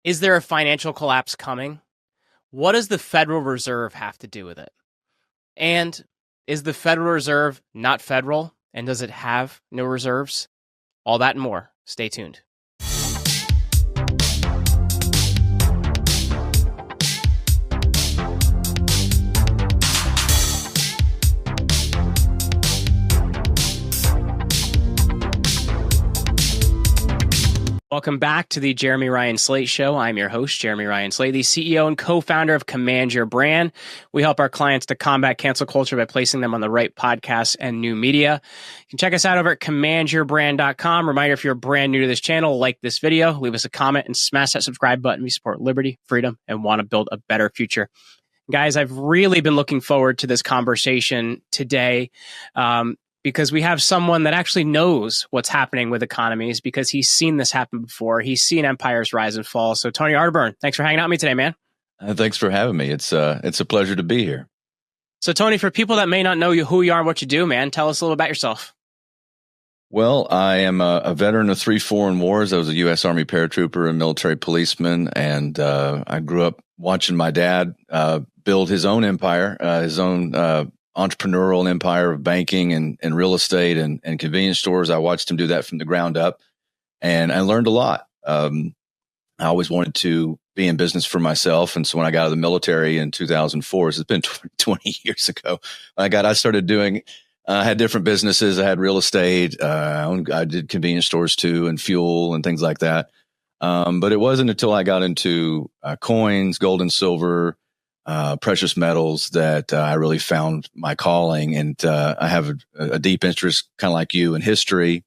Is there a financial collapse coming? What does the Federal Reserve have to do with it? And is the Federal Reserve not federal? And does it have no reserves? All that and more. Stay tuned. Welcome back to the Jeremy Ryan Slate Show. I'm your host, Jeremy Ryan Slate, the CEO and co-founder of Command Your Brand. We help our clients to combat cancel culture by placing them on the right podcasts and new media. You can check us out over at commandyourbrand.com. Reminder, if you're brand new to this channel, like this video, leave us a comment, and smash that subscribe button. We support liberty, freedom, and want to build a better future. Guys, I've really been looking forward to this conversation today. Because we have someone that actually knows what's happening with economies, because he's seen this happen before. He's seen empires rise and fall. So Tony Arterburn, thanks for hanging out with me today, man. Thanks for having me. It's a pleasure to be here. So Tony, for people that may not know who you are and what you do, man, tell us a little about yourself. Well, I am a veteran of 3 foreign wars. I was a U.S. Army paratrooper and military policeman, and I grew up watching my dad build his own empire, his own entrepreneurial empire of banking and real estate and convenience stores. I watched him do that from the ground up, and I learned a lot. I always wanted to be in business for myself. And so when I got out of the military in 2004, so it's been 20 years ago, I started doing, I had different businesses. I had real estate. I did convenience stores too, and fuel and things like that. But it wasn't until I got into coins, gold and silver, precious metals that I really found my calling. And I have a deep interest, kind of like you, in history.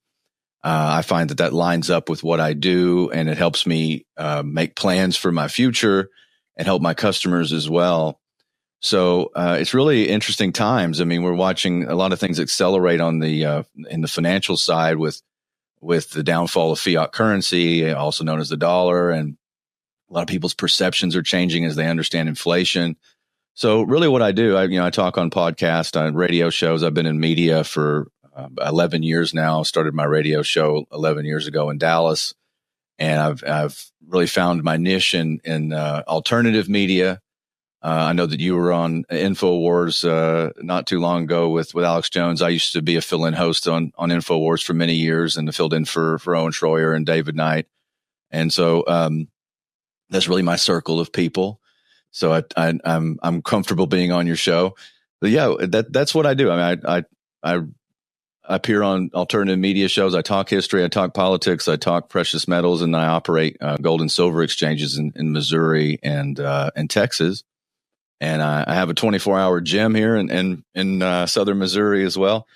I find that lines up with what I do, and it helps me make plans for my future and help my customers as well. So it's really interesting times. I mean, we're watching a lot of things accelerate on the in the financial side with the downfall of fiat currency, also known as the dollar, and a lot of people's perceptions are changing as they understand inflation. So really what I do, I talk on podcasts, on radio shows. I've been in media for 11 years now. Started my radio show 11 years ago in Dallas. And I've really found my niche in alternative media. I know that you were on InfoWars not too long ago with Alex Jones. I used to be a fill-in host on InfoWars for many years, and filled in for Owen Schroyer and David Knight. And so that's really my circle of people. So I'm comfortable being on your show. But yeah, that's what I do. I mean, I appear on alternative media shows. I talk history, I talk politics, I talk precious metals, and I operate gold and silver exchanges in Missouri and Texas. And I have a 24-hour gym here in southern Missouri as well.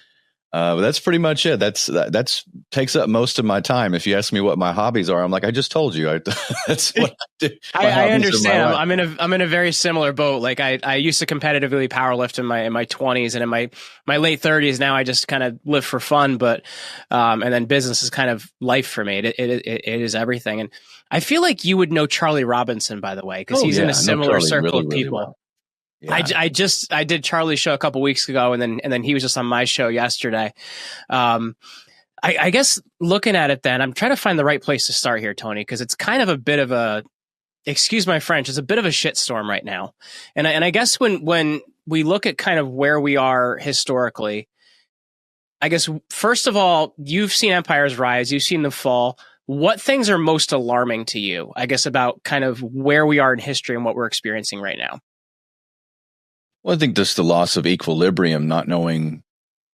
But that's pretty much it. That's takes up most of my time. If you ask me what my hobbies are, I'm like, I just told you. That's what I do. I understand. I'm in a very similar boat. Like I used to competitively powerlift in my 20s, and in my late 30s now I just kind of live for fun. But and then business is kind of life for me. It is everything. And I feel like you would know Charlie Robinson, by the way, because he's in a similar circle of people. Really well. Yeah. I did Charlie's show a couple weeks ago, and then he was just on my show yesterday. I guess looking at it, then I'm trying to find the right place to start here, Tony, because it's kind of a bit of a, excuse my French, it's a bit of a shitstorm right now. And I guess when we look at kind of where we are historically, I guess first of all, you've seen empires rise, you've seen them fall. What things are most alarming to you, I guess, about kind of where we are in history and what we're experiencing right now? Well, I think just the loss of equilibrium, not knowing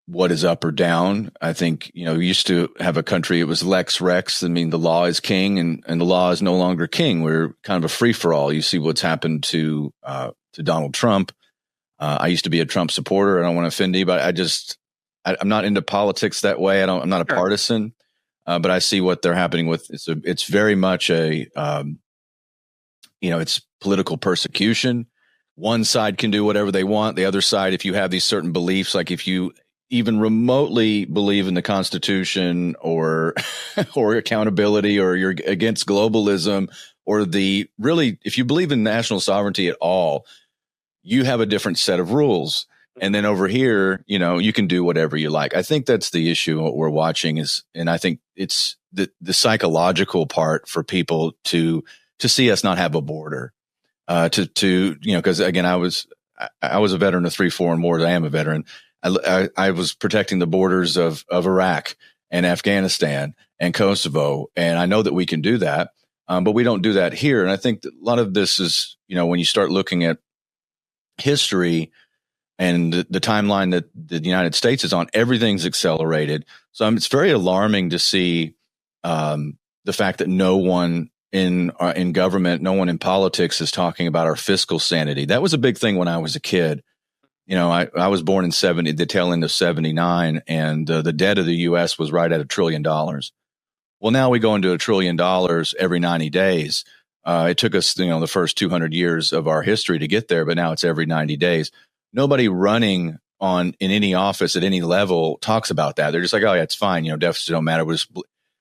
what is up or down. I think, we used to have a country, it was Lex Rex. I mean, the law is king, and the law is no longer king. We're kind of a free for all. You see what's happened to Donald Trump. I used to be a Trump supporter. I don't want to offend you, but I'm not into politics that way. I'm not a partisan, but I see what they're happening with. It's very much it's political persecution. One side can do whatever they want. The other side, if you have these certain beliefs, like if you even remotely believe in the Constitution or accountability, or you're against globalism, or if you believe in national sovereignty at all, you have a different set of rules. And then over here, you can do whatever you like. I think that's the issue. What we're watching and I think it's the psychological part for people to to see us not have a border. Because again, I was a veteran of 3 foreign wars. I am a veteran. I was protecting the borders of Iraq and Afghanistan and Kosovo, and I know that we can do that, but we don't do that here. And I think that a lot of this is, when you start looking at history and the timeline that the United States is on, everything's accelerated. So it's very alarming to see the fact that no one in government, no one in politics is talking about our fiscal sanity. That was a big thing when I was a kid. I was born in the tail end of 79, and the debt of the U.S. was right at $1 trillion. Well, now we go into $1 trillion every 90 days. It took us, the first 200 years of our history to get there, but now it's every 90 days. Nobody running in any office at any level talks about that. They're just like, oh yeah, it's fine. Deficits don't matter.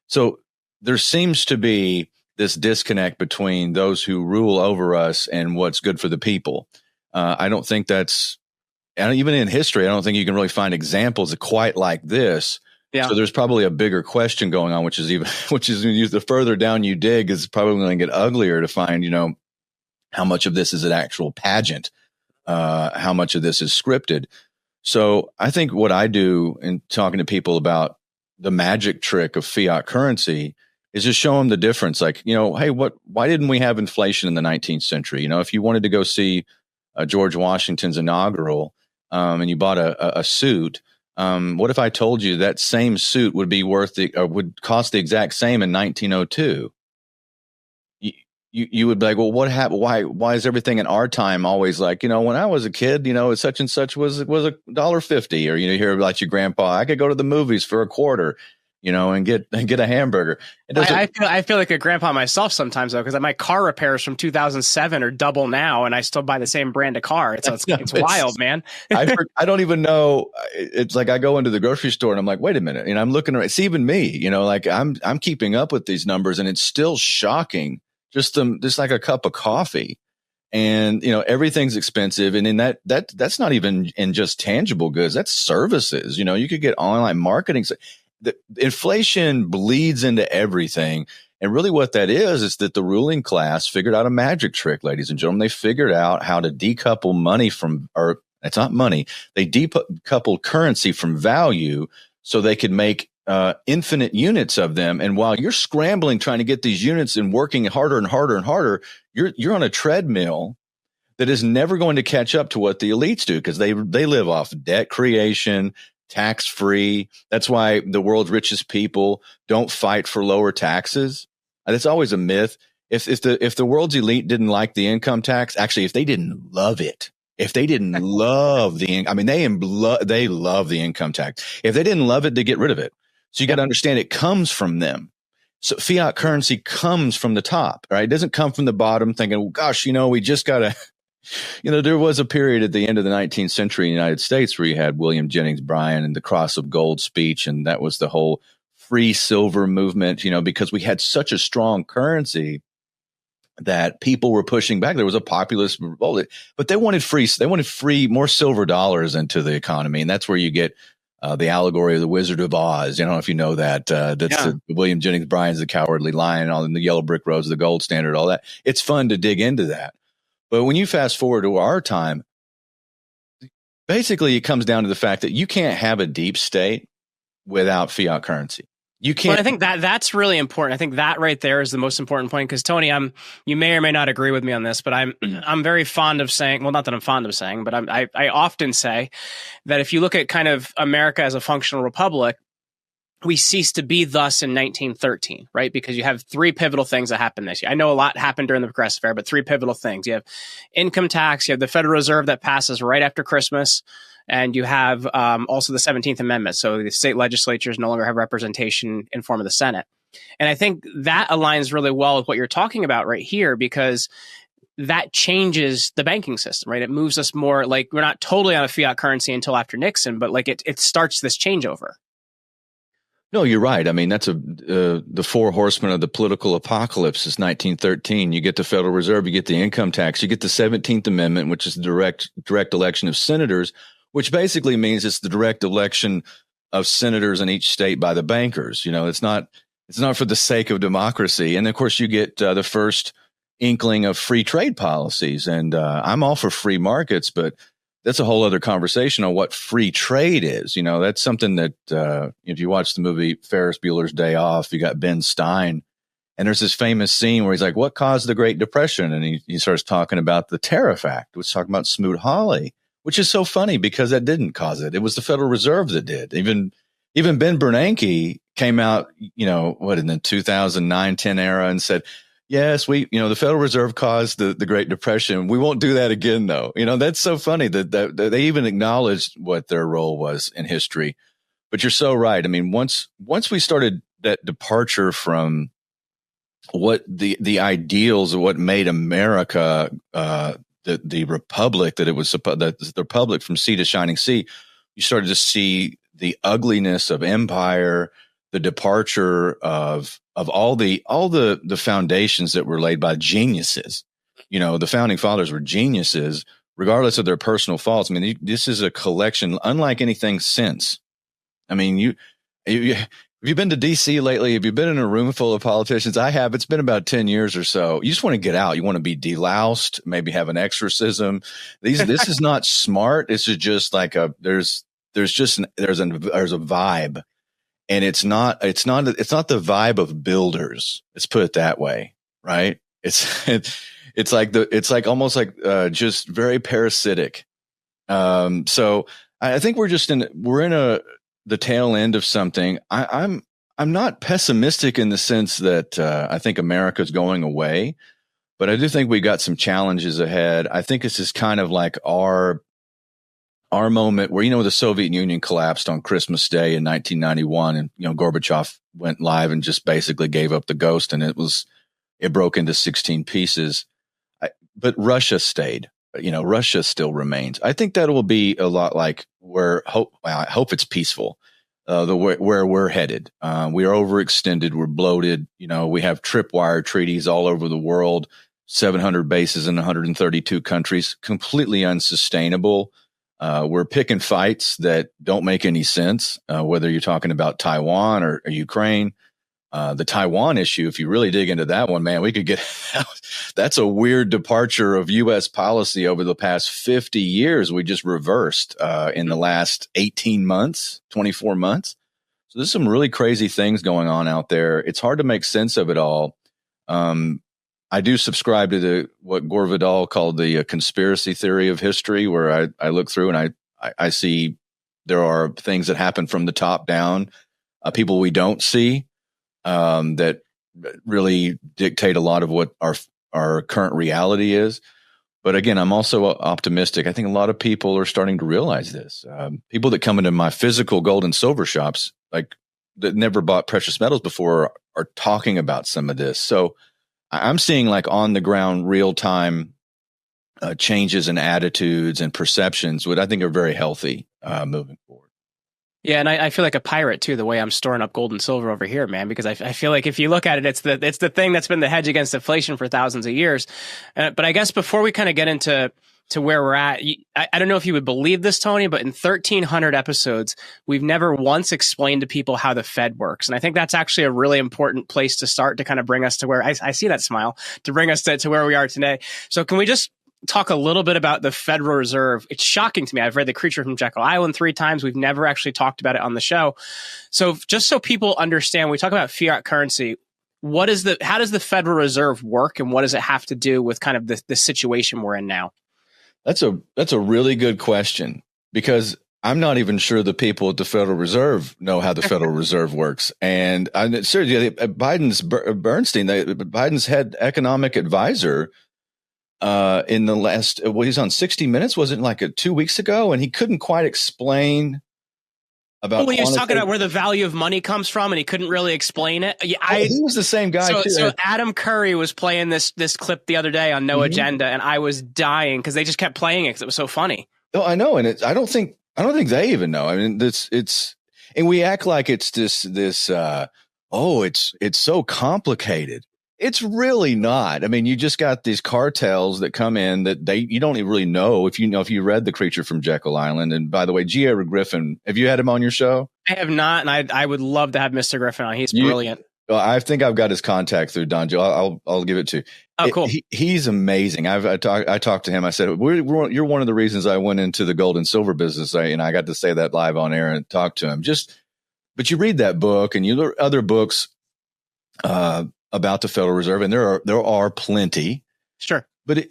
So there seems to be this disconnect between those who rule over us and what's good for the people. I don't think even in history, I don't think you can really find examples of quite like this. Yeah. So there's probably a bigger question going on, which is the further down you dig, is probably going to get uglier to find, how much of this is an actual pageant, how much of this is scripted. So I think what I do in talking to people about the magic trick of fiat currency is just show them the difference. Like, hey, why didn't we have inflation in the 19th century? if you wanted to go see George Washington's inaugural and you bought a suit, what if I told you that same suit would be would cost the exact same in 1902? You would be like, well, what happened? Why is everything in our time always like, when I was a kid, such and such was $1.50, or you hear about your grandpa, I could go to the movies for $0.25, and get a hamburger. I feel like a grandpa myself sometimes, though, because my car repairs from 2007 are double now, and I still buy the same brand of car. It's wild, man. I don't even know. It's like I go into the grocery store and I'm like, wait a minute, and I'm looking around. It's even me, like I'm keeping up with these numbers, and it's still shocking. Just like a cup of coffee, and everything's expensive, and in that's not even in just tangible goods. That's services. You could get online marketing. The inflation bleeds into everything. And really what that is that the ruling class figured out a magic trick, ladies and gentlemen. They figured out how to decouple money or it's not money. They decoupled currency from value so they could make infinite units of them. And while you're scrambling, trying to get these units and working harder and harder and harder, you're on a treadmill that is never going to catch up to what the elites do, because they live off debt creation, tax-free. That's why the world's richest people don't fight for lower taxes. That's always a myth. If the world's elite didn't like the income tax, actually, if they didn't love it, if they didn't love they love the income tax. If they didn't love it, they get rid of it. So you got to understand it comes from them. So fiat currency comes from the top, right? It doesn't come from the bottom thinking, well, gosh, we just got to, there was a period at the end of the 19th century in the United States where you had William Jennings Bryan and the Cross of Gold speech. And that was the whole free silver movement, because we had such a strong currency that people were pushing back. There was a populist revolt, but they wanted free, more silver dollars into the economy. And that's where you get the allegory of the Wizard of Oz. I don't know if you know that. William Jennings Bryan's the Cowardly Lion, all in the Yellow Brick Roads, the Gold Standard, all that. It's fun to dig into that. But when you fast forward to our time, basically it comes down to the fact that you can't have a deep state without fiat currency. You can't. Well, I think that's really important. I think that right there is the most important point, because Tony, you may or may not agree with me on this, but I'm very fond of saying, well, not that I'm fond of saying, but I often say that if you look at kind of America as a functional republic, we ceased to be thus in 1913, right? Because you have three pivotal things that happened this year. I know a lot happened during the Progressive Era, but three pivotal things. You have income tax, you have the Federal Reserve that passes right after Christmas, and you have also the 17th Amendment. So the state legislatures no longer have representation in form of the Senate. And I think that aligns really well with what you're talking about right here, because that changes the banking system, right? It moves us more, like, we're not totally on a fiat currency until after Nixon, but like it starts this changeover. No, you're right. I mean, that's the Four Horsemen of the political apocalypse is 1913. You get the Federal Reserve, you get the income tax, you get the 17th Amendment, which is direct election of senators, which basically means it's the direct election of senators in each state by the bankers. It's not for the sake of democracy. And of course, you get the first inkling of free trade policies. And I'm all for free markets, but that's a whole other conversation on what free trade is. You know, that's something that if you watch the movie Ferris Bueller's Day Off, you got Ben Stein, and there's this famous scene where he's like, what caused the Great Depression? And he starts talking about the Tariff Act, which talking about Smoot-Hawley, which is so funny because that didn't cause it. It was the Federal Reserve that did. Even Ben Bernanke came out, you know, in the 2009-10 era and said, yes, the Federal Reserve caused the Great Depression. We won't do that again, though. You know, that's so funny that they even acknowledged what their role was in history. But you're so right. I mean, once we started that departure from what the ideals of what made America the republic that it was supposed, that the republic from sea to shining sea, you started to see the ugliness of empire, the departure of all the foundations that were laid by geniuses. You know, the founding fathers were geniuses, regardless of their personal faults. I mean, this is a collection unlike anything since. I mean, have you been to D.C. lately? Have you been in a room full of politicians? I have. It's been about 10 years or so. You just want to get out. You want to be deloused, maybe have an exorcism. This is not smart. This is just like there's a vibe, and it's not the vibe of builders. Let's put it that way, right? It's like almost like just very parasitic. So I think we're in the tail end of something. I'm not pessimistic in the sense that I think America's going away, but I do think we got some challenges ahead. I think this is kind of like our moment where, you know, the Soviet Union collapsed on Christmas Day in 1991, and, you know, Gorbachev went live and just basically gave up the ghost, and it broke into 16 pieces. But Russia stayed. You know, Russia still remains. I think that will be a lot like I hope it's peaceful, where we're headed. We are overextended. We're bloated. You know, we have tripwire treaties all over the world, 700 bases in 132 countries, completely unsustainable. We're picking fights that don't make any sense, whether you're talking about Taiwan or Ukraine. The Taiwan issue, if you really dig into that one, man, we could get that's a weird departure of U.S. policy over the past 50 years. We just reversed in the last 18 months, 24 months. So there's some really crazy things going on out there. It's hard to make sense of it all. I do subscribe to what Gore Vidal called the conspiracy theory of history, where I look through and I see there are things that happen from the top down, people we don't see. That really dictate a lot of what our current reality is. But again, I'm also optimistic. I think a lot of people are starting to realize this. People that come into my physical gold and silver shops, like that never bought precious metals before, are talking about some of this. So I'm seeing like on the ground, real time changes in attitudes and perceptions, which I think are very healthy moving forward. Yeah, and I feel like a pirate too, the way I'm storing up gold and silver over here, man, because I feel like if you look at it, it's the thing that's been the hedge against inflation for thousands of years. But I guess before we kind of get into where we're at, I don't know if you would believe this, Tony, but in 1,300 episodes, we've never once explained to people how the Fed works. And I think that's actually a really important place to start to kind of bring us to where I see that smile, to bring us to where we are today. So can we just talk a little bit about the Federal Reserve? It's shocking to me. I've read The Creature from Jekyll Island 3 times. We've never actually talked about it on the show. So just so people understand, we talk about fiat currency. How does the Federal Reserve work, and what does it have to do with kind of the situation we're in now? That's a really good question, because I'm not even sure the people at the Federal Reserve know how the Federal Reserve works. And seriously, Biden's head economic advisor, in the last, he's on 60 Minutes, was it like 2 weeks ago? And he couldn't quite explain about. He was talking about where the value of money comes from, and he couldn't really explain it. He was the same guy too. So Adam Curry was playing this clip the other day on No Agenda, and I was dying because they just kept playing it because it was so funny. Oh, I know, and I don't think they even know. I mean, and we act like it's this. It's so complicated. It's really not. I mean, you just got these cartels that come in that you don't even really know if you read The Creature from Jekyll Island. And by the way, G.A. Griffin, have you had him on your show? I have not, and I would love to have Mr. Griffin on. He's brilliant. Well, I think I've got his contact through Don Joe. I'll give it to you. Oh, cool. He's amazing. I talked to him. I said, you're one of the reasons I went into the gold and silver business. I got to say that live on air and talk to him. But you read that book and you learn other books about the Federal Reserve, and there are plenty. Sure. But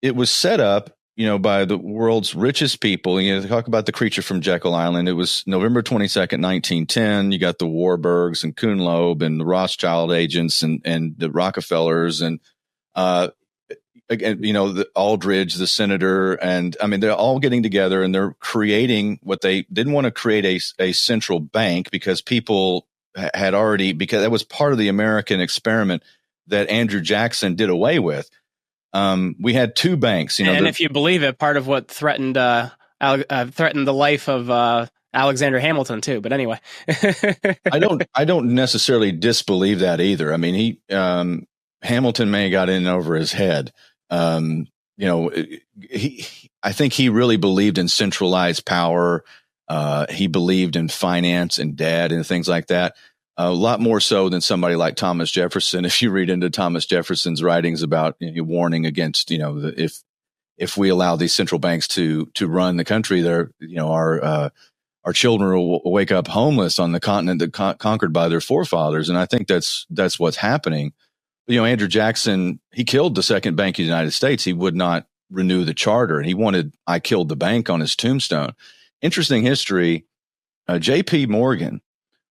it was set up, by the world's richest people. They talk about the creature from Jekyll Island. It was November 22nd, 1910. You got the Warburgs and Kuhn Loeb and the Rothschild agents and the Rockefellers and, again, the Aldrich, the senator. And I mean, they're all getting together and they're creating what they didn't want to create a central bank because people had already, because that was part of the American experiment that Andrew Jackson did away with. We had two banks, and if you believe it, part of what threatened the life of Alexander Hamilton too. But anyway, I don't necessarily disbelieve that either. I mean, Hamilton may have got in over his head. I think he really believed in centralized power. He believed in finance and debt and things like that. A lot more so than somebody like Thomas Jefferson. If you read into Thomas Jefferson's writings about warning against, if we allow these central banks to run the country, our children will wake up homeless on the continent that conquered by their forefathers. And I think that's what's happening. Andrew Jackson, he killed the second bank of the United States. He would not renew the charter, and he wanted "I killed the bank" on his tombstone. Interesting history. J.P. Morgan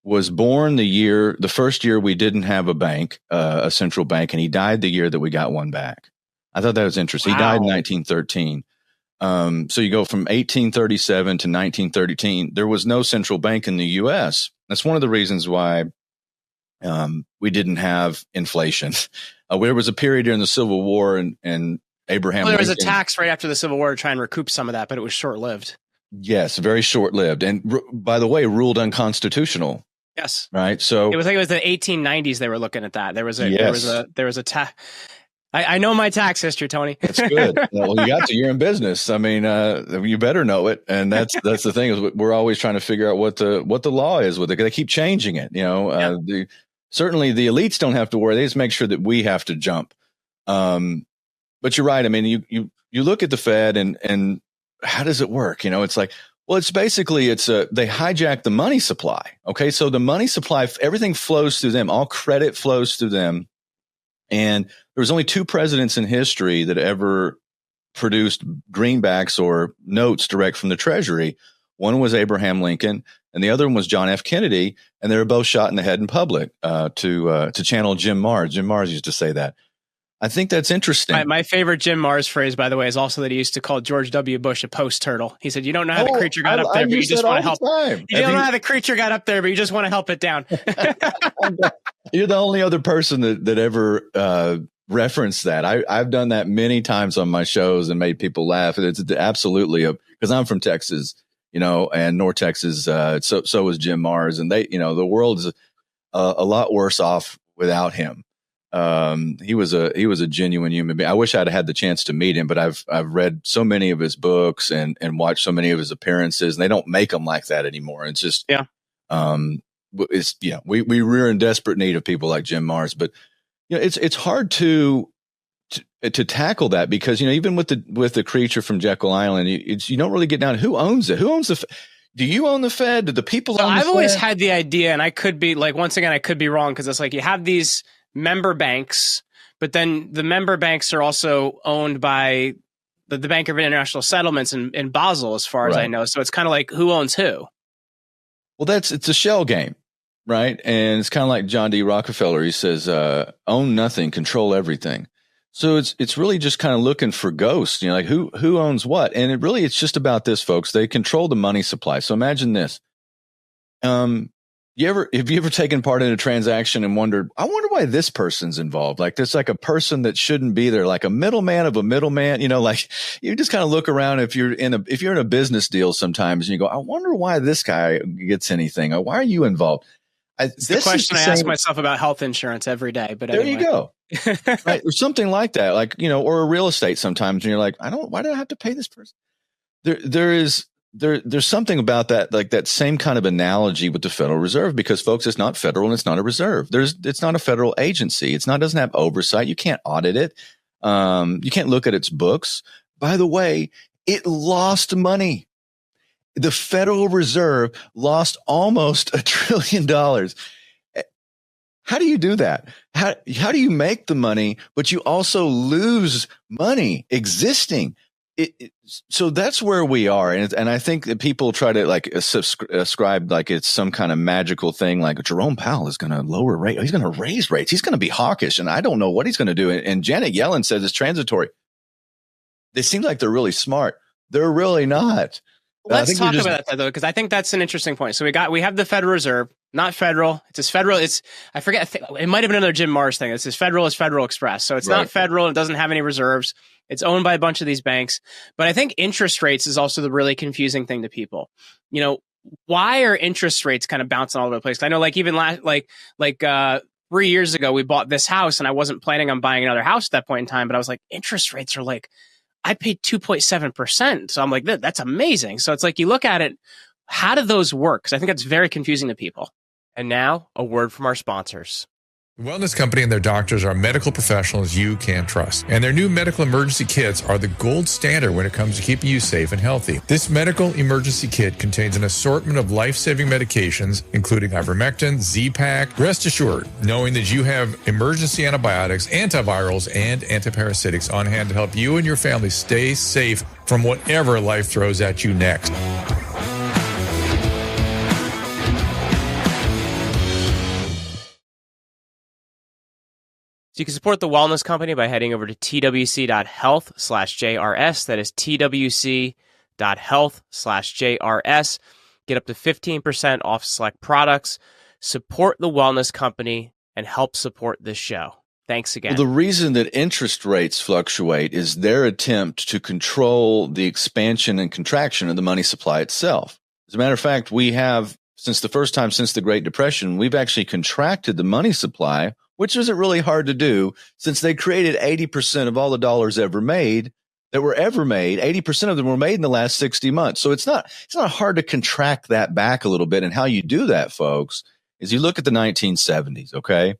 was born the first year we didn't have a bank, a central bank, and he died the year that we got one back. I thought that was interesting. Wow. He died in 1913. So you go from 1837 to 1913. There was no central bank in the U.S. That's one of the reasons why we didn't have inflation. There was a period during the Civil War and Abraham Lincoln. There was a tax right after the Civil War to try and recoup some of that, but it was short-lived. Yes, very short-lived. And by the way, ruled unconstitutional. Yes. Right. So it was the 1890s. They were looking at that. There was a tax. I know my tax history, Tony. That's good. Well, you got to. You're in business. I mean, you better know it. And that's the thing is we're always trying to figure out what the law is with it. They keep changing it. Certainly the elites don't have to worry. They just make sure that we have to jump. But you're right. I mean, you look at the Fed and how does it work? It's like, well, it's basically they hijack the money supply. Okay. So the money supply, everything flows through them. All credit flows through them. And there was only two presidents in history that ever produced greenbacks or notes direct from the Treasury. One was Abraham Lincoln and the other one was John F. Kennedy. And they were both shot in the head in public, to channel Jim Mars. Jim Mars used to say that. I think that's interesting. My favorite Jim Mars phrase, by the way, is also that he used to call George W. Bush a post turtle. He said, "You don't know how the creature got up there, but you just want to help. You don't know how the creature got up there, but you just want to help it down." You're the only other person that ever referenced that. I've done that many times on my shows and made people laugh. It's absolutely because I'm from Texas, and North Texas. So was Jim Mars, and the world is a lot worse off without him. He was a genuine human being. I wish I'd had the chance to meet him, but I've read so many of his books and watched so many of his appearances, and they don't make them like that anymore. It's just, we're in desperate need of people like Jim Mars, but it's hard to tackle that because, even with the creature from Jekyll Island, you don't really get down to who owns it. Who owns do you own the Fed? Do the people own the Fed? I've always had the idea, and I could be once again, I could be wrong. Cause it's like you have these member banks, but then the member banks are also owned by the Bank of International Settlements in Basel, as far as I know. So it's kind of like who owns who. Well, it's a shell game, right? And it's kind of like John D. Rockefeller. He says, own nothing, control everything. So it's really just kind of looking for ghosts, like who owns what. And it's just about this, folks. They control the money supply. So imagine this. Have you ever taken part in a transaction and wondered, I wonder why this person's involved? Like there's like a person that shouldn't be there, like a middleman of a middleman, like you just kind of look around if you're in a business deal sometimes and you go, I wonder why this guy gets anything. Or why are you involved? It's the question I ask myself about health insurance every day, but there you go. Right. Or something like that, like, or a real estate sometimes. And you're like, why do I have to pay this person? There is there's something about that, like that same kind of analogy with the Federal Reserve, because folks, it's not federal and it's not a reserve. It's not a federal agency. Doesn't have oversight. You can't audit it. You can't look at its books. By the way, it lost money. The Federal Reserve lost almost $1 trillion. How do you do that? How do you make the money, but you also lose money existing? So that's where we are. And I think that people try to like ascribe like it's some kind of magical thing, like Jerome Powell is going to lower rate. He's going to raise rates. He's going to be hawkish. And I don't know what he's going to do. And Janet Yellen says it's transitory. They seem like they're really smart. They're really not. Let's talk about that though, because I think that's an interesting point. So we have the Federal Reserve, not federal. It's as federal. I forget. It might have been another Jim Marrs thing. It's as federal as Federal Express. So it's not federal. It doesn't have any reserves. It's owned by a bunch of these banks. But I think interest rates is also the really confusing thing to people. You know, why are interest rates kind of bouncing all over the place? I know, like even 3 years ago, we bought this house, and I wasn't planning on buying another house at that point in time. But I was like, interest rates are like, I paid 2.7%. So I'm like, that's amazing. So it's like, you look at it, how do those work? Because I think that's very confusing to people. And now a word from our sponsors. The Wellness Company and their doctors are medical professionals you can trust. And their new medical emergency kits are the gold standard when it comes to keeping you safe and healthy. This medical emergency kit contains an assortment of life-saving medications, including ivermectin, Z-Pak. Rest assured, knowing that you have emergency antibiotics, antivirals, and antiparasitics on hand to help you and your family stay safe from whatever life throws at you next. So you can support the Wellness Company by heading over to twc.health/JRS. That is twc.health/JRS. Get up to 15% off select products. Support the Wellness Company and help support this show. Thanks again. Well, the reason that interest rates fluctuate is their attempt to control the expansion and contraction of the money supply itself. As a matter of fact, we have, since the first time since the Great Depression, we've actually contracted the money supply, which isn't really hard to do since they created 80% of all the dollars ever made that were ever made. 80% of them were made in the last 60 months. So it's not hard to contract that back a little bit. And how you do that, folks, is you look at the 1970s, okay?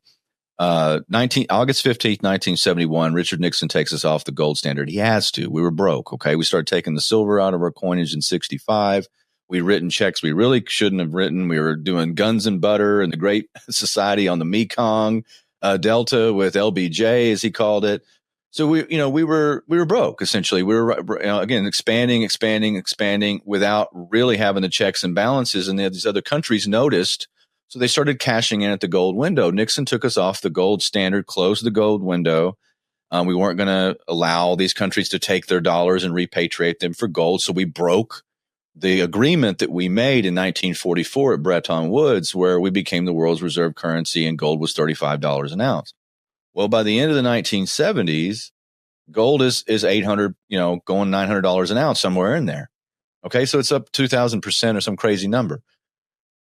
August 15th, 1971, Richard Nixon takes us off the gold standard. He has to. We were broke, okay? We started taking the silver out of our coinage in 65. We'd written checks we really shouldn't have written. We were doing guns and butter and the Great Society on the Mekong Delta with LBJ, as he called it. So we were broke essentially. We were again expanding without really having the checks and balances. And these other countries noticed, so they started cashing in at the gold window. Nixon took us off the gold standard, closed the gold window. We weren't going to allow these countries to take their dollars and repatriate them for gold. So we broke the agreement that we made in 1944 at Bretton Woods, where we became the world's reserve currency and gold was $35 an ounce. Well, by the end of the 1970s, gold is $800, going $900 an ounce, somewhere in there. Okay, so it's up 2,000% or some crazy number.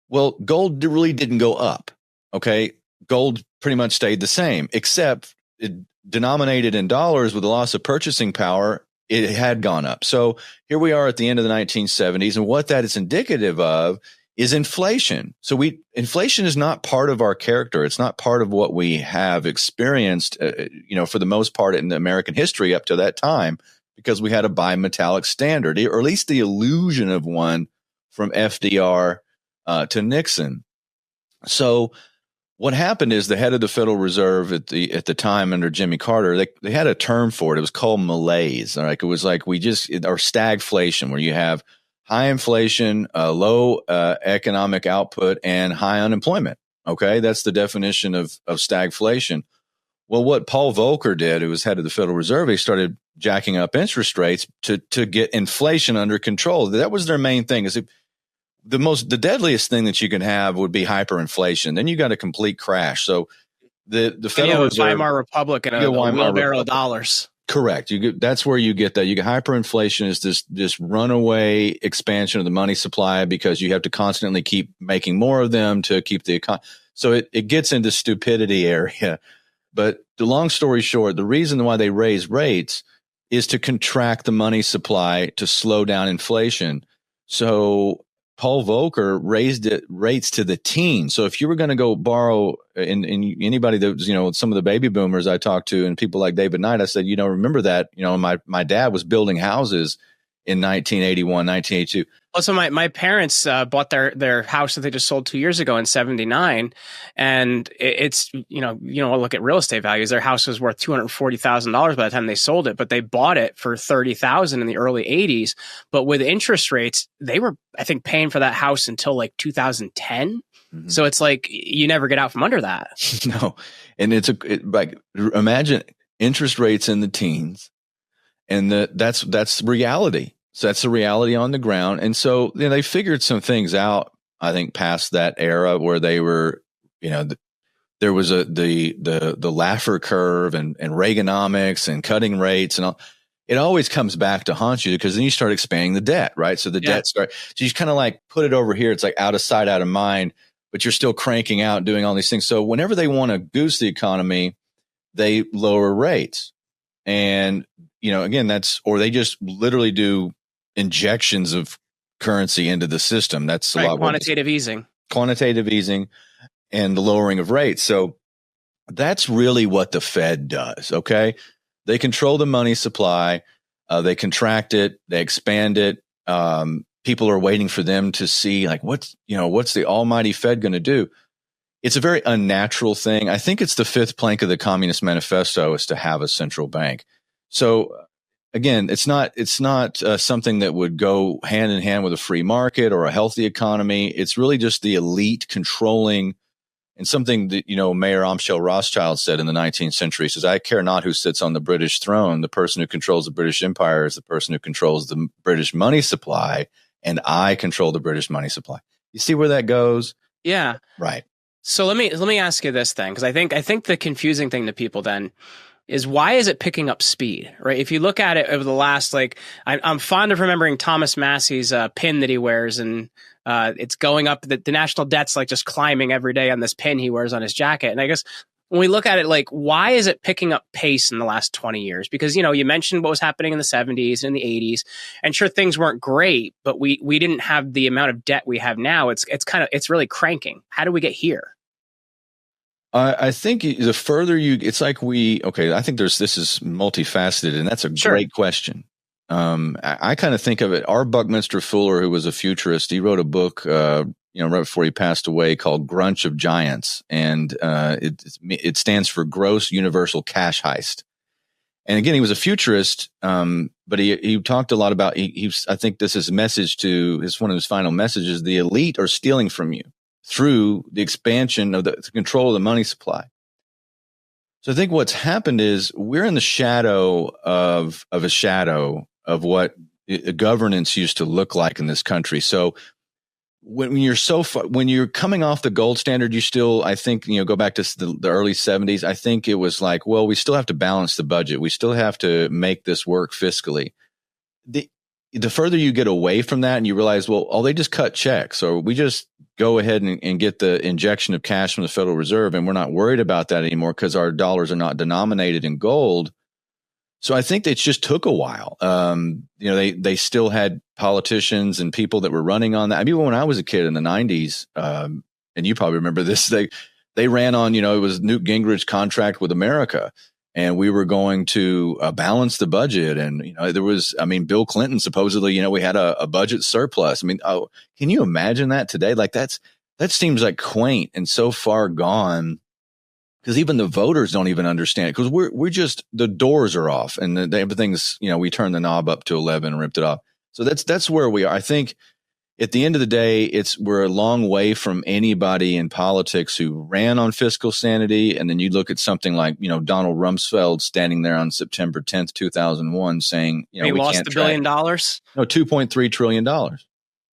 Well, gold really didn't go up. Okay, gold pretty much stayed the same, except it denominated in dollars with the loss of purchasing power. It had gone up. So here we are at the end of the 1970s. And what that is indicative of is inflation. So inflation is not part of our character. It's not part of what we have experienced, for the most part in American history up to that time, because we had a bimetallic standard, or at least the illusion of one from FDR to Nixon. So what happened is the head of the Federal Reserve at the time under Jimmy Carter, they had a term for it. It was called malaise. Like it was like or stagflation, where you have high inflation, low economic output, and high unemployment. Okay, that's the definition of stagflation. Well, what Paul Volcker did, who was head of the Federal Reserve, he started jacking up interest rates to get inflation under control. That was their main thing. The deadliest thing that you can have would be hyperinflation. Then you got a complete crash. So the Federal Reserve, Weimar Republic and a wheelbarrow of dollars. Correct. That's where you get that. You get hyperinflation is this runaway expansion of the money supply because you have to constantly keep making more of them to keep the economy. So it gets into stupidity area. But the long story short, the reason why they raise rates is to contract the money supply to slow down inflation. So Paul Volcker raised rates to the teens. So if you were going to go borrow, and anybody that was, some of the baby boomers I talked to and people like David Knight, I said, remember that, my dad was building houses in 1981, 1982. Also, my parents bought their house that they just sold 2 years ago in '79, and it's look at real estate values. Their house was worth $240,000 by the time they sold it, but they bought it for $30,000 in the early '80s. But with interest rates, they were, I think, paying for that house until like 2010. Mm-hmm. So it's like you never get out from under that. No, and imagine interest rates in the teens, and that's reality. So that's the reality on the ground. And so they figured some things out, I think, past that era where they were, there was the Laffer curve and Reaganomics and cutting rates and all. It always comes back to haunt you because then you start expanding the debt, right? So the debt so you kind of like put it over here. It's like out of sight, out of mind, but you're still cranking out, doing all these things. So whenever they want to goose the economy, they lower rates. And, again, or they just literally do injections of currency into the system. That's a lot. Quantitative easing and the lowering of rates. So that's really what the Fed does. Okay. They control the money supply. They contract it. They expand it. People are waiting for them to see like, what's the almighty Fed going to do? It's a very unnatural thing. I think it's the fifth plank of the Communist Manifesto is to have a central bank. So again, it's not something that would go hand in hand with a free market or a healthy economy. It's really just the elite controlling, and something that, Mayor Amschel Rothschild said in the 19th century. He says, I care not who sits on the British throne. The person who controls the British Empire is the person who controls the British money supply, and I control the British money supply. You see where that goes? Yeah. Right. So let me ask you this then, because I think the confusing thing to people then is why is it picking up speed, right? If you look at it over the last, I'm fond of remembering Thomas Massey's pin that he wears, and it's going up. The national debt's like just climbing every day on this pin he wears on his jacket. And I guess when we look at it, why is it picking up pace in the last 20 years? Because, you mentioned what was happening in the 70s and the 80s, and sure, things weren't great, but we didn't have the amount of debt we have now. It's really cranking. How do we get here? I think the further it's like I think this is multifaceted, and that's a great question. I kind of think of it. R. Buckminster Fuller, who was a futurist, he wrote a book, right before he passed away, called Grunch of Giants. And it stands for Gross Universal Cash Heist. And again, he was a futurist, but he talked a lot about, I think this is one of his final messages, the elite are stealing from you through the expansion of the control of the money supply. So I think what's happened is we're in the shadow of what governance used to look like in this country. So when you're coming off the gold standard, you still, I think, go back to the early 70s. I think it was like, well, we still have to balance the budget. We still have to make this work fiscally. The further you get away from that and you realize, well, they just cut checks, or we just go ahead and get the injection of cash from the Federal Reserve, and we're not worried about that anymore because our dollars are not denominated in gold. So I think it just took a while. They still had politicians and people that were running on that. I mean, when I was a kid in the 90s, and you probably remember this, they ran on, it was Newt Gingrich's contract with America, and we were going to balance the budget. And, there was, Bill Clinton, supposedly, we had a budget surplus. Can you imagine that today? That seems like quaint and so far gone, because even the voters don't even understand it, because we're just, the doors are off and everything's, we turned the knob up to 11 and ripped it off. So that's where we are. I think at the end of the day, we're a long way from anybody in politics who ran on fiscal sanity. And then you look at something like, Donald Rumsfeld standing there on September 10th, 2001 saying, we lost $1 billion. No, $2.3 trillion.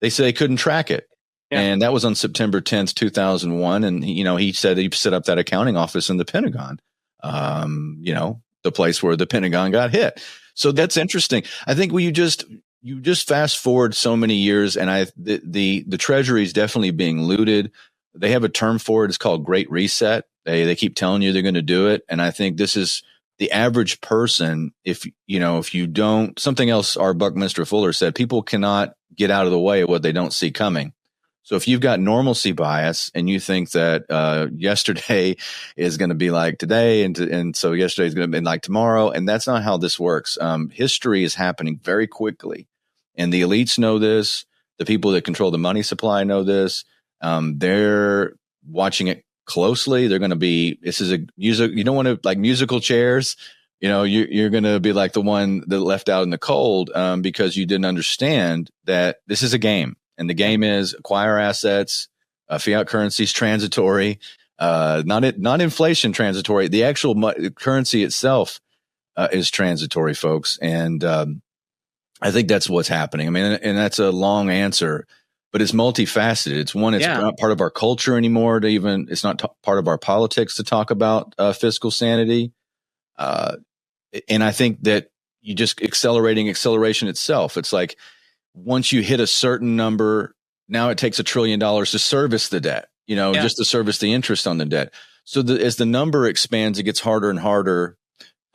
They say they couldn't track it. Yeah. And that was on September 10th, 2001. And, he said he set up that accounting office in the Pentagon, the place where the Pentagon got hit. So that's interesting. I think you just fast forward so many years, and the Treasury is definitely being looted. They have a term for it. It's called Great Reset. They keep telling you they're going to do it. And I think this is the average person, if you don't, something else our Buckminster Fuller said, people cannot get out of the way of what they don't see coming. So if you've got normalcy bias and you think that yesterday is going to be like today, and so yesterday is going to be like tomorrow, and that's not how this works. History is happening very quickly, and the elites know this. The people that control the money supply know this. They're watching it closely. They're going to be. This is a music. You don't want to like musical chairs. You're going to be like the one that left out in the cold because you didn't understand that this is a game. And the game is acquire assets, fiat currency is transitory, not inflation transitory. The actual currency itself is transitory, folks. And I think that's what's happening. I mean, and that's a long answer, but it's multifaceted. It's one, it's not part of our culture anymore it's not part of our politics to talk about fiscal sanity. And I think that you just acceleration itself. It's like, once you hit a certain number, now it takes $1 trillion to service the debt, just to service the interest on the debt. So as the number expands, it gets harder and harder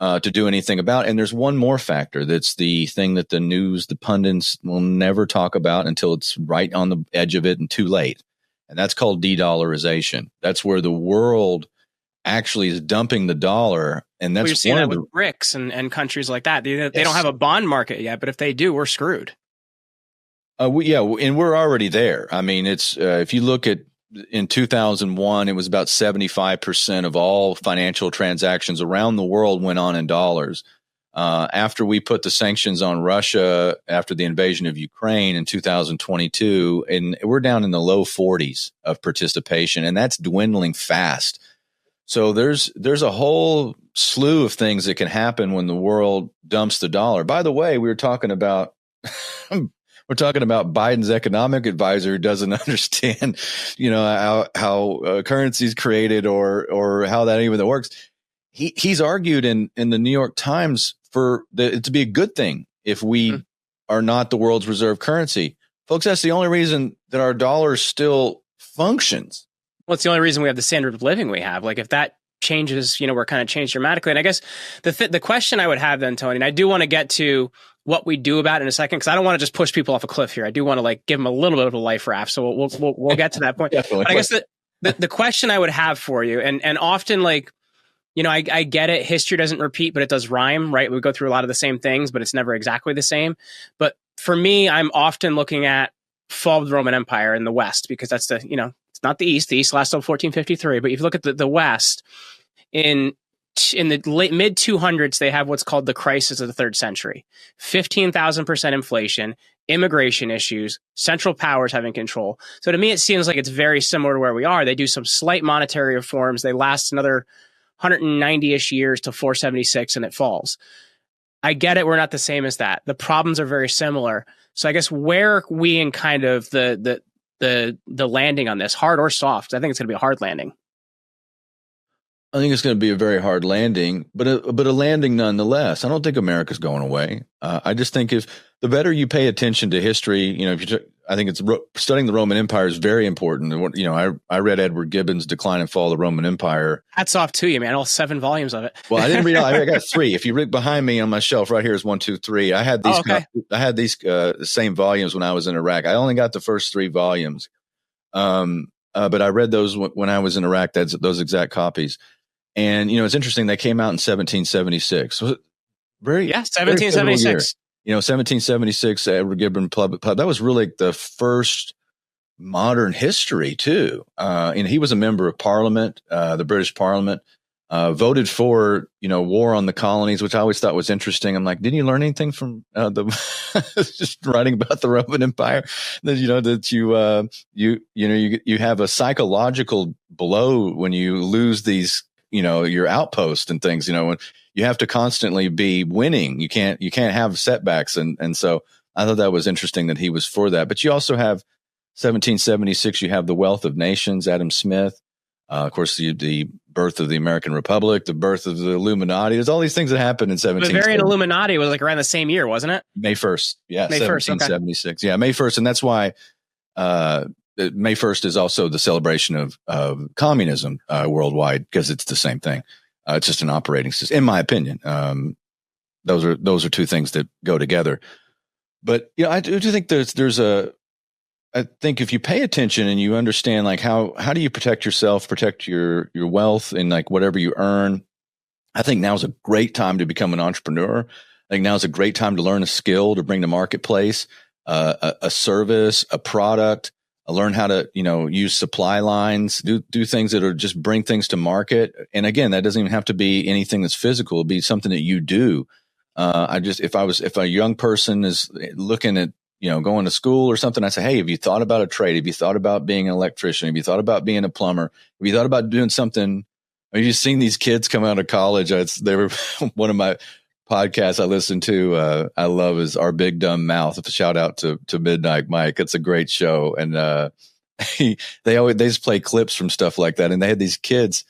to do anything about. And there's one more factor. That's the thing that the news, the pundits will never talk about until it's right on the edge of it and too late. And that's called de-dollarization. That's where the world actually is dumping the dollar. And that's you're seeing that with BRICS and countries like that. They don't have a bond market yet, but if they do, we're screwed. And we're already there. I mean, it's if you look at in 2001, it was about 75% of all financial transactions around the world went on in dollars. After we put the sanctions on Russia after the invasion of Ukraine in 2022, and we're down in the low 40s of participation, and that's dwindling fast. So there's a whole slew of things that can happen when the world dumps the dollar. By the way, we were talking about we're talking about Biden's economic advisor who doesn't understand, how currency is created or how that even works. He's argued in the New York Times for it to be a good thing if we are not the world's reserve currency. Folks, that's the only reason that our dollar still functions. Well, it's the only reason we have the standard of living we have. Like if that changes, we're kind of changed dramatically. And I guess the question I would have then, Tony, and I do want to get to what we do about it in a second, because I don't want to just push people off a cliff here. I do want to give them a little bit of a life raft. So we'll get to that point. But I guess the question I would have for you, and often I get it. History doesn't repeat, but it does rhyme, right? We go through a lot of the same things, but it's never exactly the same. But for me, I'm often looking at fall of the Roman Empire in the West, because that's it's not the East. The East lasted till 1453. But if you look at the West, in the late mid 200s, they have what's called the crisis of the third century. 15,000% inflation, immigration issues, central powers having control. So to me, it seems like it's very similar to where we are. They do some slight monetary reforms. They last another 190-ish years to 476, and it falls. I get it. We're not the same as that. The problems are very similar. So I guess where are we in kind of the landing on this, hard or soft? I think it's going to be a hard landing. I think it's going to be a very hard landing, but a landing nonetheless. I don't think America's going away. I just think if the better you pay attention to history, I think studying the Roman Empire is very important. I read Edward Gibbon's Decline and Fall of the Roman Empire. Hats off to you, man. All 7 volumes of it. Well, I didn't read. I got 3. If you look behind me on my shelf right here is 1, 2, 3. I had these. I had these same volumes when I was in Iraq. I only got the first 3 volumes, but I read those when I was in Iraq. That's those exact copies. And, it's interesting. They came out in 1776. So 1776. 1776, Edward Gibbon Pub. That was really the first modern history, too. And he was a member of Parliament, the British Parliament, voted for, war on the colonies, which I always thought was interesting. I'm like, didn't you learn anything from just writing about the Roman Empire? That, you have a psychological blow when you lose these, your outpost and things, when you have to constantly be winning. You can't have setbacks. And so I thought that was interesting that he was for that. But you also have 1776, you have The Wealth of Nations, Adam Smith. Of course, the birth of the American Republic, the birth of the Illuminati. There's all these things that happened in 1776. The variant Illuminati was around the same year, wasn't it? May 1st. Yeah, May 1st, 1776. Okay. Yeah, May 1st. And that's why May 1st is also the celebration of communism worldwide, because it's the same thing. It's just an operating system, in my opinion. Those are two things that go together. But I do think I think if you pay attention and you understand like how do you protect yourself, protect your wealth and like whatever you earn, I think now's a great time to become an entrepreneur. I think now's a great time to learn a skill to bring to marketplace, a service, a product, learn how to, use supply lines, do things that are just bring things to market. And again, that doesn't even have to be anything that's physical. It'd be something that you do. If a young person is looking at, going to school or something, I say, hey, have you thought about a trade? Have you thought about being an electrician? Have you thought about being a plumber? Have you thought about doing something? Have you seen these kids come out of college? They were one of my podcasts I listen to. I love is Our Big Dumb Mouth. A shout out to Midnight Mike. It's a great show. And, they just play clips from stuff like that. And they had these kids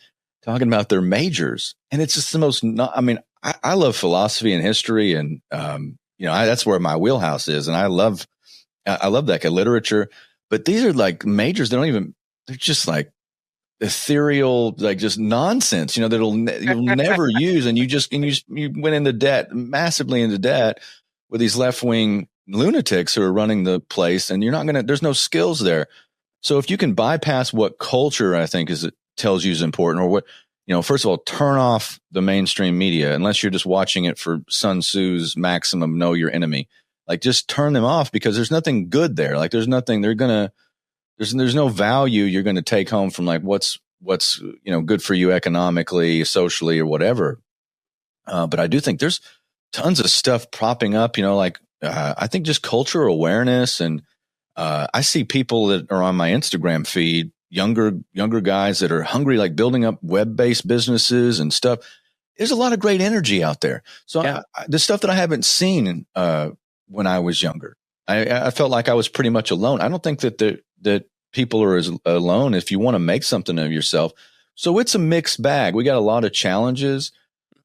talking about their majors, and it's just the most, I love philosophy and history, and that's where my wheelhouse is, and I love that literature. But these are like majors; they're just like ethereal, like just nonsense. That'll you'll never use, and you went into debt, massively into debt, with these left wing lunatics who are running the place, and there's no skills there. So if you can bypass what culture I think tells you is important, or what. First of all, turn off the mainstream media unless you're just watching it for Sun Tzu's maximum know your enemy. Like just turn them off because there's nothing good there. Like there's nothing there's no value you're going to take home from like what's good for you economically, socially, or whatever. But I do think there's tons of stuff popping up. I think just cultural awareness, and I see people that are on my Instagram feed. Younger guys that are hungry, like building up web-based businesses and stuff. There's a lot of great energy out there. So yeah. The stuff that I haven't seen when I was younger, I felt like I was pretty much alone. I don't think that people are as alone if you want to make something of yourself. So it's a mixed bag. We got a lot of challenges,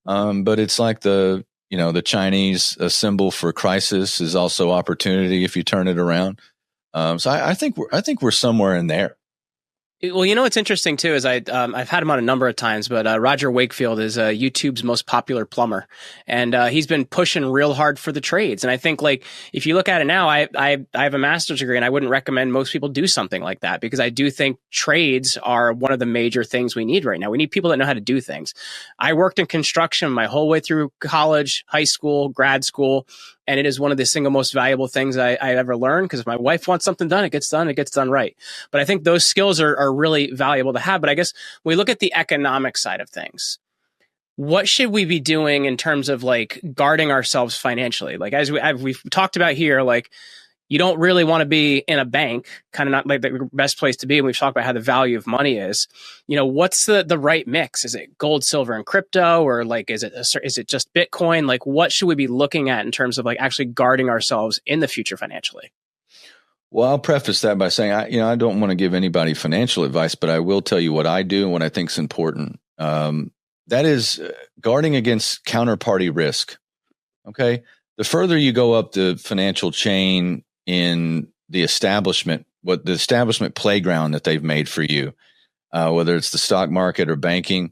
but it's like the Chinese symbol for crisis is also opportunity if you turn it around. So I think we're somewhere in there. Well, what's interesting too is I've had him on a number of times, but Roger Wakefield is YouTube's most popular plumber, and he's been pushing real hard for the trades. And I think like if you look at it now, I have a master's degree, and I wouldn't recommend most people do something like that because I do think trades are one of the major things we need right now. We need people that know how to do things. I worked in construction my whole way through college, high school, grad school. And it is one of the single most valuable things I ever learned because if my wife wants something done, it gets done right. But I think those skills are really valuable to have. But I guess when we look at the economic side of things, what should we be doing in terms of like guarding ourselves financially? Like as we've talked about here, like you don't really want to be in a bank, kind of not like the best place to be. And we've talked about how the value of money is. What's the right mix? Is it gold, silver, and crypto, or like is it just Bitcoin? Like, what should we be looking at in terms of like actually guarding ourselves in the future financially? Well, I'll preface that by saying I don't want to give anybody financial advice, but I will tell you what I do and what I think is important. That is guarding against counterparty risk. Okay, the further you go up the financial chain in the establishment, what the establishment playground that they've made for you, whether it's the stock market or banking,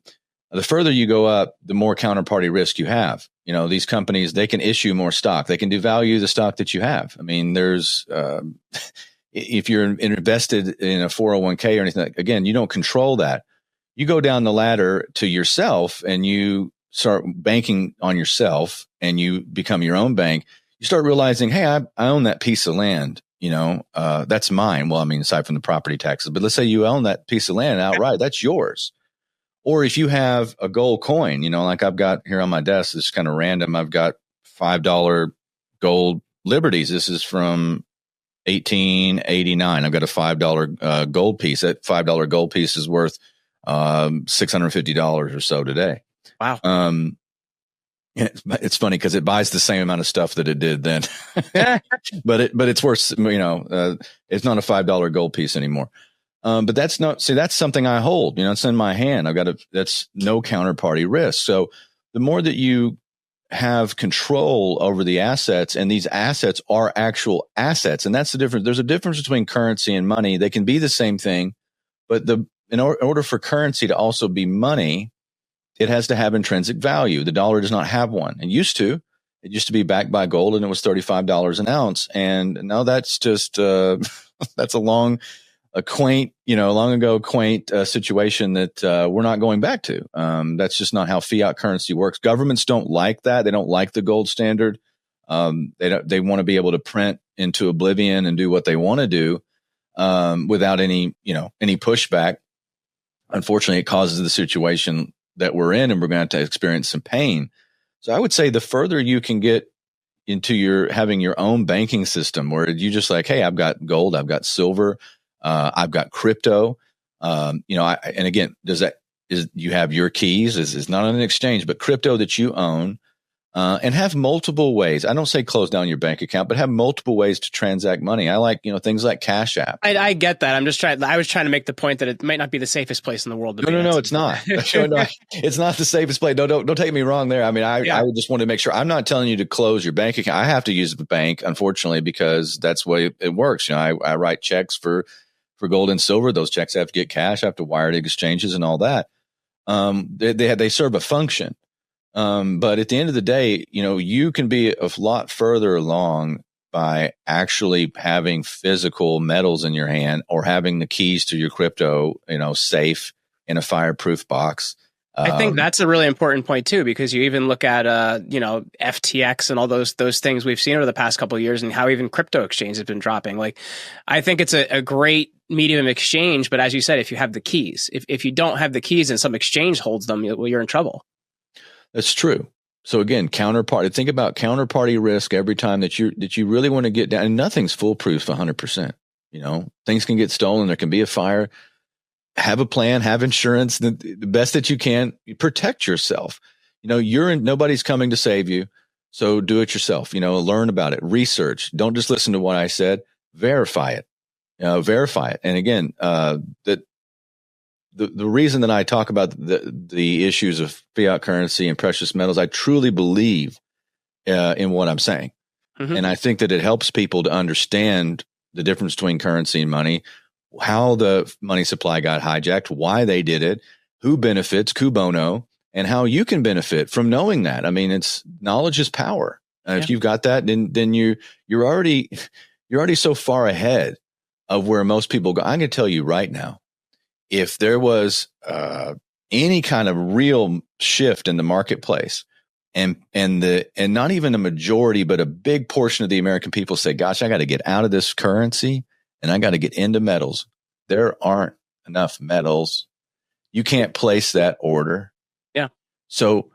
the further you go up, the more counterparty risk you have. These companies, they can issue more stock. They can devalue the stock that you have. I mean, there's, if you're invested in a 401k or anything, again, you don't control that. You go down the ladder to yourself and you start banking on yourself and you become your own bank. You start realizing, hey, I own that piece of land, that's mine. Well, I mean, aside from the property taxes, but let's say you own that piece of land outright, that's yours. Or if you have a gold coin, like I've got here on my desk, it's kind of random. I've got $5 gold liberties. This is from 1889. I've got a $5 gold piece. That $5 gold piece is worth $650 or so today. Wow. It's funny because it buys the same amount of stuff that it did then, but it's worth, it's not a $5 gold piece anymore. But that's something I hold, it's in my hand. That's no counterparty risk. So the more that you have control over the assets, and these assets are actual assets, and that's the difference. There's a difference between currency and money. They can be the same thing, but in order for currency to also be money, it has to have intrinsic value. The dollar does not have one. It used to be backed by gold, and it was $35 an ounce. And now that's just, that's a long ago quaint situation that we're not going back to. That's just not how fiat currency works. Governments don't like that. They don't like the gold standard. They want to be able to print into oblivion and do what they want to do without any pushback. Unfortunately, it causes the situation that we're in, and we're going to have to experience some pain. So I would say the further you can get into having your own banking system, where you just like, hey, I've got gold, I've got silver, I've got crypto. And again, you have your keys? Is not on an exchange, but crypto that you own. And have multiple ways. I don't say close down your bank account, but have multiple ways to transact money. I like, things like Cash App. I get that. I was trying to make the point that it might not be the safest place in the world to be. No, it's not. It's not the safest place. Don't take me wrong there. I mean, I just want to make sure. I'm not telling you to close your bank account. I have to use the bank, unfortunately, because that's the way it works. I write checks for gold and silver. Those checks have to get cash, have to wire to exchanges and all that. They serve a function. But at the end of the day, you can be a lot further along by actually having physical metals in your hand, or having the keys to your crypto, safe in a fireproof box. I think that's a really important point too, because you even look at, FTX and all those things we've seen over the past couple of years, and how even crypto exchange has been dropping. Like, I think it's a great medium of exchange, but as you said, if you have the keys, if you don't have the keys and some exchange holds them, you're in trouble. That's true. So again, counterparty. Think about counterparty risk every time that you really want to get down. And nothing's foolproof 100%. Things can get stolen. There can be a fire. Have a plan. Have insurance. The best that you can. Protect yourself. Nobody's coming to save you. So do it yourself. Learn about it. Research. Don't just listen to what I said. Verify it. Verify it. And again, The reason that I talk about the issues of fiat currency and precious metals, I truly believe in what I'm saying. Mm-hmm. And I think that it helps people to understand the difference between currency and money, how the money supply got hijacked, why they did it, who benefits, cui bono, and how you can benefit from knowing that. I mean, knowledge is power. If you've got that, then you're already so far ahead of where most people go. I'm going to tell you right now, if there was any kind of real shift in the marketplace, and not even a majority, but a big portion of the American people say, gosh, I got to get out of this currency and I got to get into metals. There aren't enough metals. You can't place that order. Yeah. So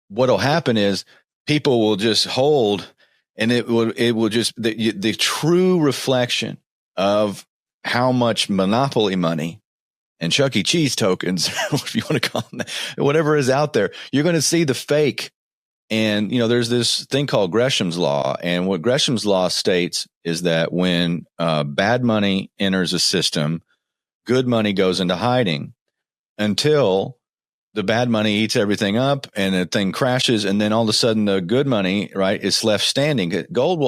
what'll happen is people will just hold, and it will just, the true reflection of how much monopoly money and Chuck E. Cheese tokens, if you want to call them that, whatever is out there, you're going to see the fake. And, there's this thing called Gresham's law. And what Gresham's law states is that when bad money enters a system, good money goes into hiding until the bad money eats everything up and the thing crashes. And then all of a sudden the good money, right, is left standing. Gold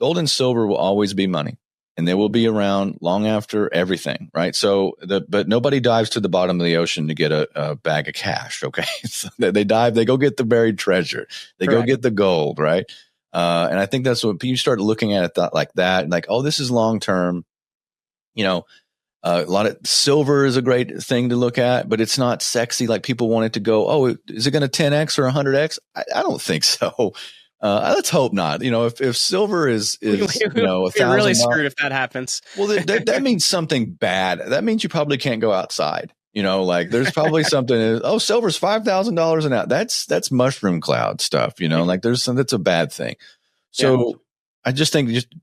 and silver will always be money. And they will be around long after everything, right? So, but nobody dives to the bottom of the ocean to get a bag of cash, okay? So they dive, they go get the buried treasure, they go get the gold, right? And I think that's what you start looking at it like that, like, oh, this is long term. A lot of silver is a great thing to look at, but it's not sexy like people want it to go. Oh, is it going to 10x or 100x? I don't think so. Let's hope not. If silver is $1,000, you're really screwed if that happens. Well, that means something bad. That means you probably can't go outside. Like there's probably something. Oh, silver's $5,000 an ounce. That's mushroom cloud stuff. Like that's a bad thing. So I just think just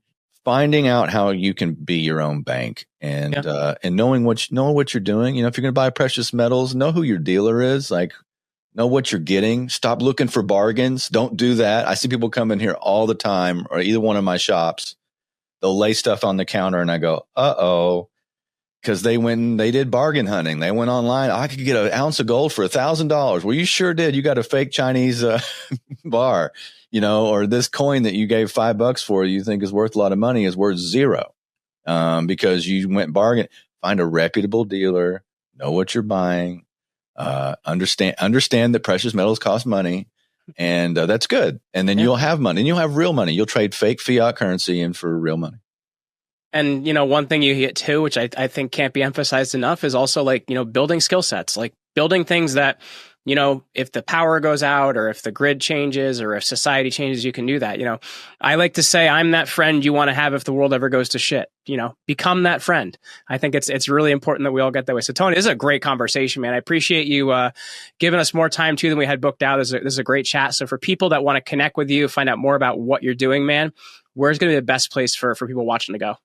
finding out how you can be your own bank and knowing what you're doing. If you're going to buy precious metals, know who your dealer is. Like, know what you're getting. Stop looking for bargains. Don't do that. I see people come in here all the time, or either one of my shops. They'll lay stuff on the counter and I go, uh-oh, because they did bargain hunting. They went online. I could get an ounce of gold for $1,000. Well, you sure did. You got a fake Chinese bar, or this coin that you gave $5 for, you think is worth a lot of money, is worth zero because you went bargain. Find a reputable dealer, know what you're buying. Understand that precious metals cost money, and that's good. And then you'll have money, and you'll have real money. You'll trade fake fiat currency in for real money. And, one thing you get too, which I think can't be emphasized enough, is also like, building skill sets, like building things that, if the power goes out or if the grid changes or if society changes, you can do that. I like to say I'm that friend you want to have if the world ever goes to shit. Become that friend. I think it's really important that we all get that way. So Tony, this is a great conversation, man. I appreciate you giving us more time too than we had booked out. This is a great chat. So for people that want to connect with you, find out more about what you're doing, man, where's going to be the best place for people watching to go?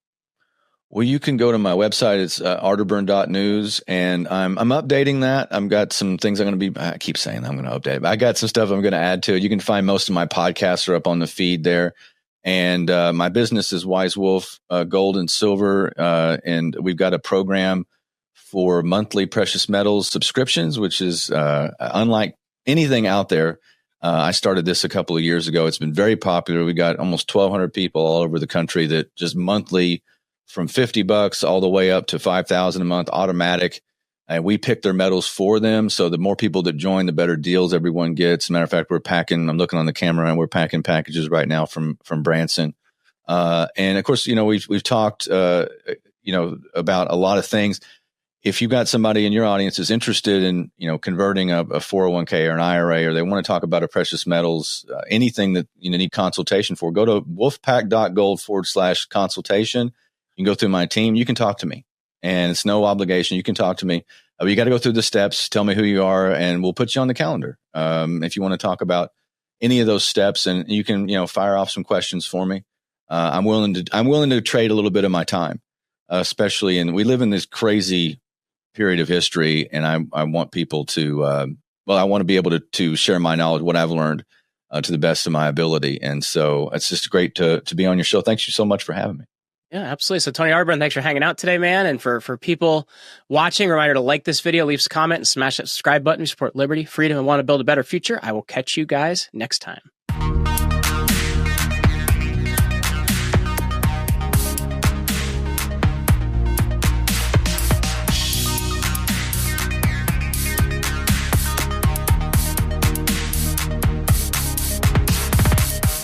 Well, you can go to my website. It's arterburn.news, and I'm updating that. I've got some things I keep saying I'm going to update, but I got some stuff I'm going to add to it. You can find most of my podcasts are up on the feed there. And my business is Wise Wolf Gold and Silver, and we've got a program for monthly precious metals subscriptions, which is unlike anything out there. I started this a couple of years ago. It's been very popular. We got almost 1,200 people all over the country that just monthly, from $50 all the way up to $5,000 a month, automatic. And we pick their metals for them. So the more people that join, the better deals everyone gets. As a matter of fact, I'm looking on the camera, and we're packing packages right now from Branson. And of course, we've talked, about a lot of things. If you've got somebody in your audience is interested in, converting a 401k or an IRA, or they want to talk about a precious metals, anything that you need consultation for, go to wolfpack.gold/consultation. You can go through my team. You can talk to me, and it's no obligation. You can talk to me. You got to go through the steps. Tell me who you are, and we'll put you on the calendar. If you want to talk about any of those steps, and you can, fire off some questions for me. I'm willing to trade a little bit of my time, especially. And we live in this crazy period of history, and I want people to. I want to be able to share my knowledge, what I've learned, to the best of my ability. And so it's just great to be on your show. Thanks you so much for having me. Yeah, absolutely. So Tony Arterburn, thanks for hanging out today, man. And for people watching, reminder to like this video, leave us a comment, and smash that subscribe button. We support liberty, freedom, and want to build a better future. I will catch you guys next time.